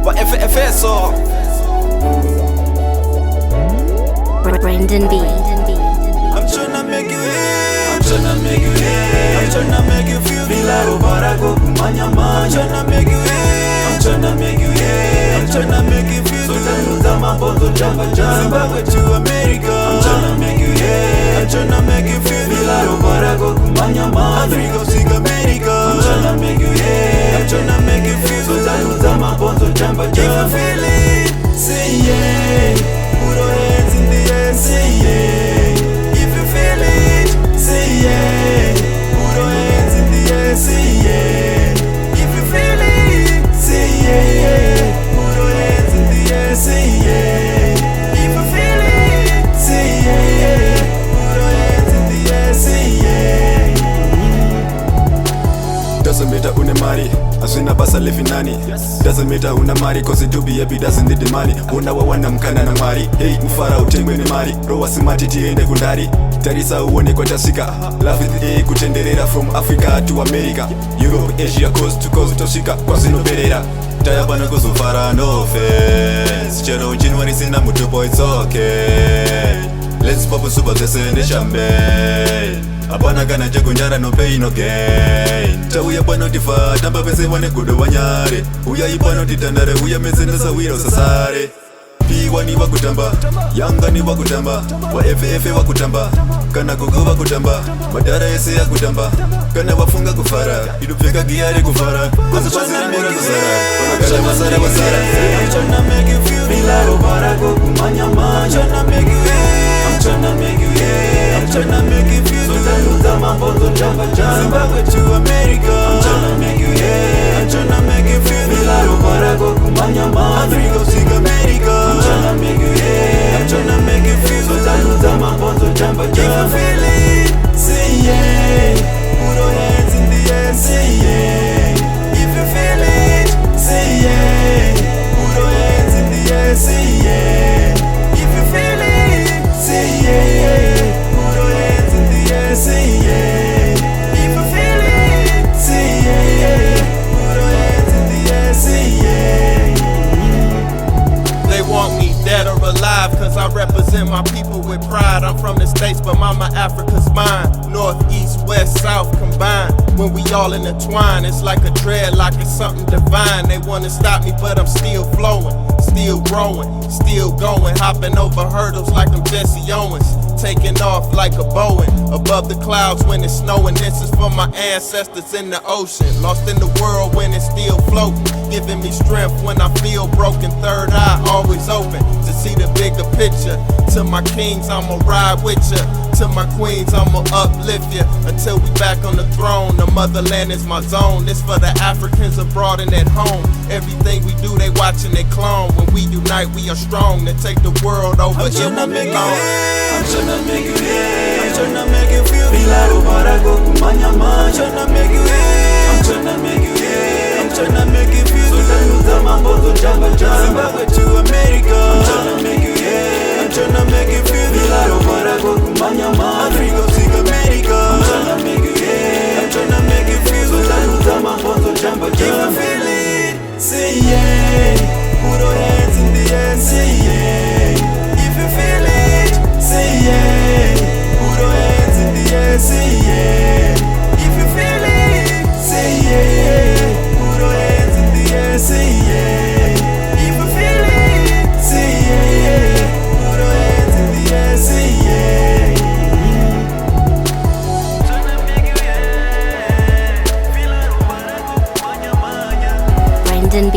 wa FFSO. Brendan B. I'm tryna make you hit. I'm tryna make you hit. I'm tryna make you feel like Obarago kumanya manya. I'm tryna make you hit. I'm tryna make you hit. I'm tryna make you feel so that mambo jamba Zimbabwe to America. I'm tryna make you hit. I'm tryna make you feel like Obarago kumanya manya. Africa seek America. I'm tryna make you hit. I'm tryna make you feel so that mambo jamba If you feel it, say yeah. Put your hands in the air, say yeah. If you feel it, say yeah. Put your hands in the air, say yeah. If you feel it, say yeah. Put your hands in the air, say yeah. If you feel it, say yeah. Put your hands in the air, say yeah. Doesn't matter une mari, asina basa lefi nani. Doesn't matter una mari, cause it to be happy doesn't need the money. Una wana mkana na mari, hey mfara utengwe ni mari. Rowa simati tiende kundari, tarisa uone kwa tasika. Love it kutenderera from Africa to America, Europe, Asia, coast to coast toshika kwa zino berera. Tayabana gozo fara no face. Chero January sina mutupo it's okay. Let's pop a super descend champagne. Apana kana jagunjara no pain no gain. Ta uya bano tifa tamba pese wane kudo wanyare. Uya ibano titandare uya mesenda sawiro sasare. P-Oney wakutamba, Yanga ni wakutamba, wa FF wakutamba, kana gogo wakutamba, madara ese ya kutamba, kana wafunga kufara, idupeka giari kufara, kwanza chazina mura kusara, wanakala masara wasara. I'm tryna make you feel like Obarago kumanya manya. I'm tryna make you hit. I'm tryna make you hit. I'm tryna make you feel so that mambo jamba Zimbabwe to America. I'm tryna make you hit. I'm tryna make you feel like Obarago kumanya manya. Africa seek America. I'm tryna make you hit. I'm tryna make you feel so that mambo jamba If you feel it, say yeah. Put your hands in the air, say yeah. If you feel it, say yeah. Put your hands in the air, say yeah. If you feel it, say yeah. Put your hands in the air, say yeah. If you feel it, say yeah. Put your hands in the air, say yeah. They want me dead or alive, cause I represent my people with pride. I'm from the States, but mama Africa's mine. North, east, west, south combined. When we all intertwine, it's like a dreadlock, it's something divine. They wanna stop me, but I'm still flowing, still growing, still going. Hopping over hurdles like I'm Jesse Owens. Taking off like a Boeing, above the clouds when it's snowing. This is for my ancestors in the ocean, lost in the world when it's still floating, giving me strength when I feel broken. Third eye always open to see the bigger picture. To my kings, I'ma ride with ya. To my queens, I'ma uplift ya until we back on the throne. The motherland is my zone. This for the Africans abroad and at home. Everything we do, they watch and they clone. When we unite, we are strong to take the world over. I'm tryna make you hit. I'm tryna make you hit. I'm tryna make you feel like Obarago kumanya manya. I'm tryna make you hit. I'm tryna make you hit. I'm tryna make you feel so that mambo jamba Zimbabwe to America. I'm tryna make you hit. I'm tryna make you feel like Obarago kumanya manya. Africa seek America. I'm tryna make you hit. I'm tryna make you feel so that mambo jamba If you feel it, say yeah. Put your hands in the air, say yeah. If you feel it, say yeah. Put your hands in the air, say yeah. If you feel it, say yeah. Put your hands in the air, say yeah. If you feel it, say yeah. Put your hands in the air, say yeah. Tryna make you yeah. Feel like Obarago kumanya manya. Brendan B.